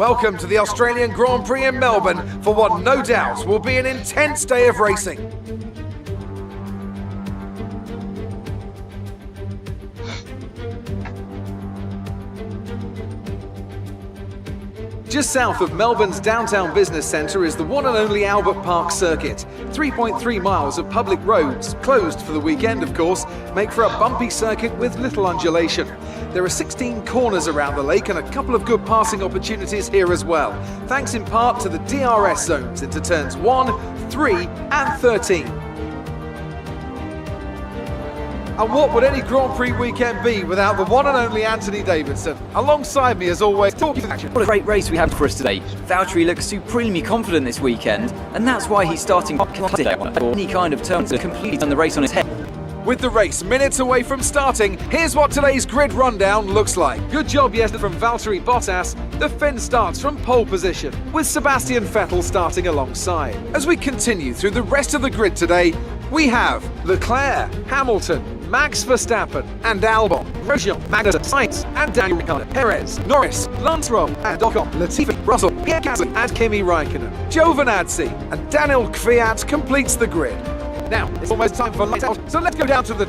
Welcome to the Australian Grand Prix in Melbourne for what no doubt will be an intense day of racing. Just south of Melbourne's downtown business centre is the one and only Albert Park circuit. 3.3 miles of public roads, closed for the weekend of course, make for a bumpy circuit with little undulation. There are 16 corners around the lake and a couple of good passing opportunities here as well, thanks in part to the DRS zones into turns 1, 3 and 13. And what would any Grand Prix weekend be without the one and only Anthony Davidson? Alongside me as always, talking action. What a great race we have for us today. Valtteri looks supremely confident this weekend, and that's why he's starting today or any kind of turn to completely turn the race on its head. With the race minutes away from starting, here's what today's grid rundown looks like. Good job yesterday from Valtteri Bottas. The Finn starts from pole position, with Sebastian Vettel starting alongside. As we continue through the rest of the grid today, we have Leclerc, Hamilton, Max Verstappen and Albon, Grosjean, Magnussen, Sainz and Daniel Ricciardo, Perez, Norris, Lance Stroll and Ocon, Latifi, Russell, Pierre Gasly and Kimi Raikkonen. Giovinazzi and Daniel Kvyat completes the grid. Now, it's almost time for lights out, so let's go down to the...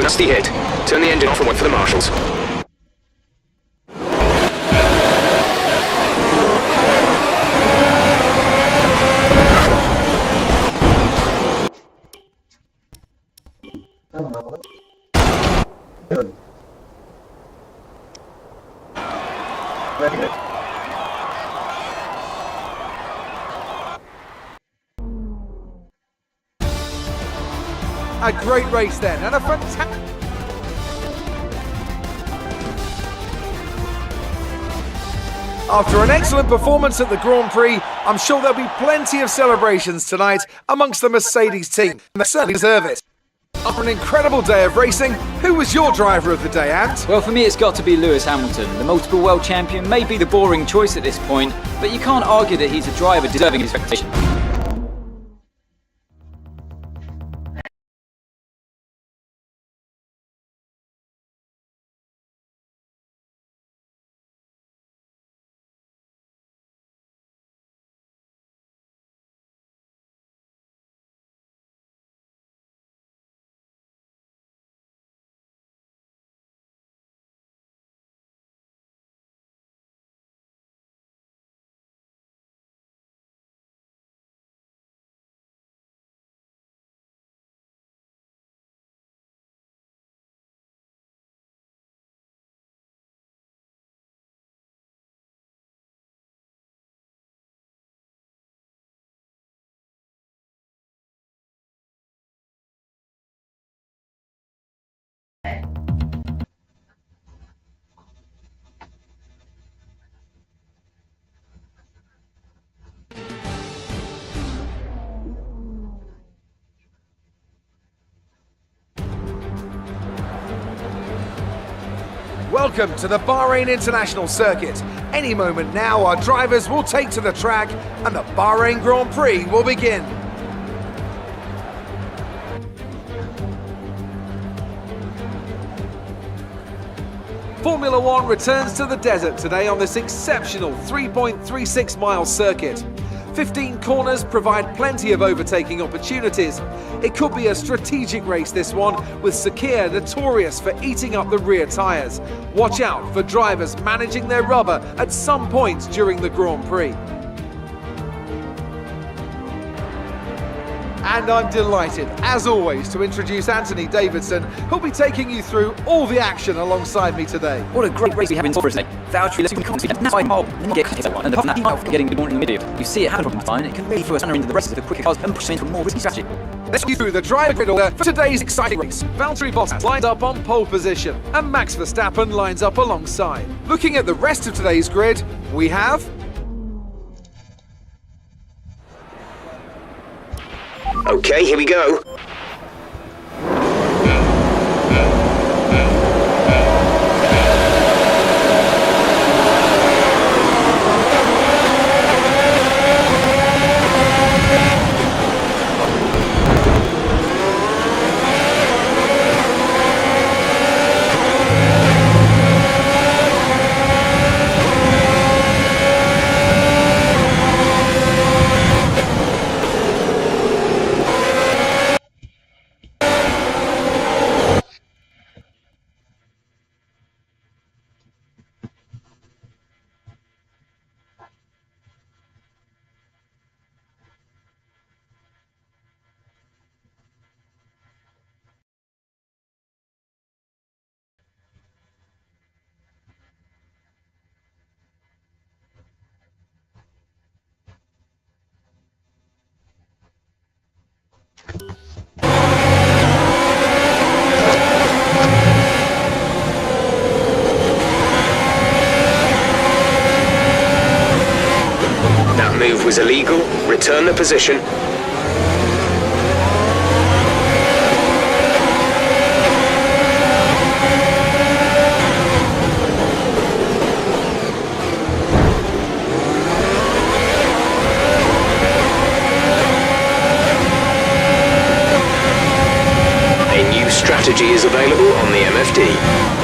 Nasty hit. Turn the engine off and wait for the marshals. A great race then, and a fantastic... After an excellent performance at the Grand Prix, I'm sure there'll be plenty of celebrations tonight amongst the Mercedes team, and they certainly deserve it. After an incredible day of racing, who was your driver of the day, Ant? Well, for me it's got to be Lewis Hamilton. The multiple world champion may be the boring choice at this point, but you can't argue that he's a driver deserving his reputation. Welcome to the Bahrain International Circuit. Any moment now, our drivers will take to the track and the Bahrain Grand Prix will begin. Formula One returns to the desert today on this exceptional 3.36 mile circuit. 15 corners provide plenty of overtaking opportunities. It could be a strategic race, this one, with Sakhir notorious for eating up the rear tyres. Watch out for drivers managing their rubber at some point during the Grand Prix. And I'm delighted, as always, to introduce Anthony Davidson, who'll be taking you through all the action alongside me today. What a great race we have in store for us today. Valtteri looks confident, and that's why then get one, and apart from that, getting good morning in the middle. You see it happen from time, and it can really throw a spanner into the rest of the quicker cars and push them into a more risky strategy. Let's go through the driver grid order for today's exciting race. Valtteri Bottas lines up on pole position, and Max Verstappen lines up alongside. Looking at the rest of today's grid, we have... Okay, here we go. move was illegal. Return the position. A new strategy is available on the MFD.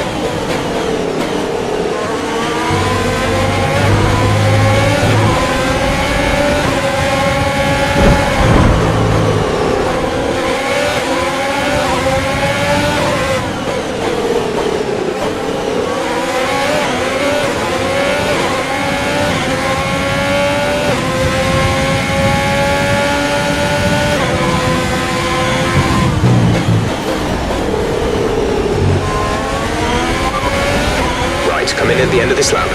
Come in at the end of this lap.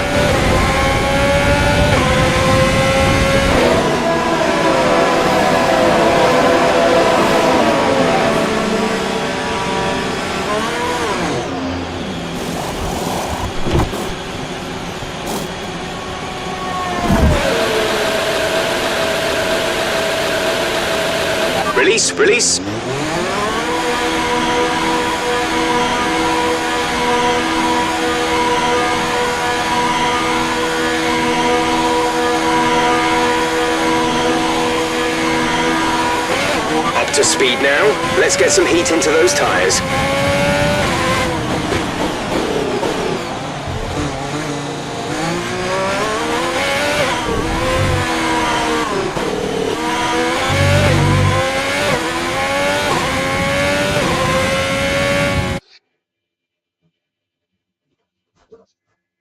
Release, release. To speed now. Let's get some heat into those tyres.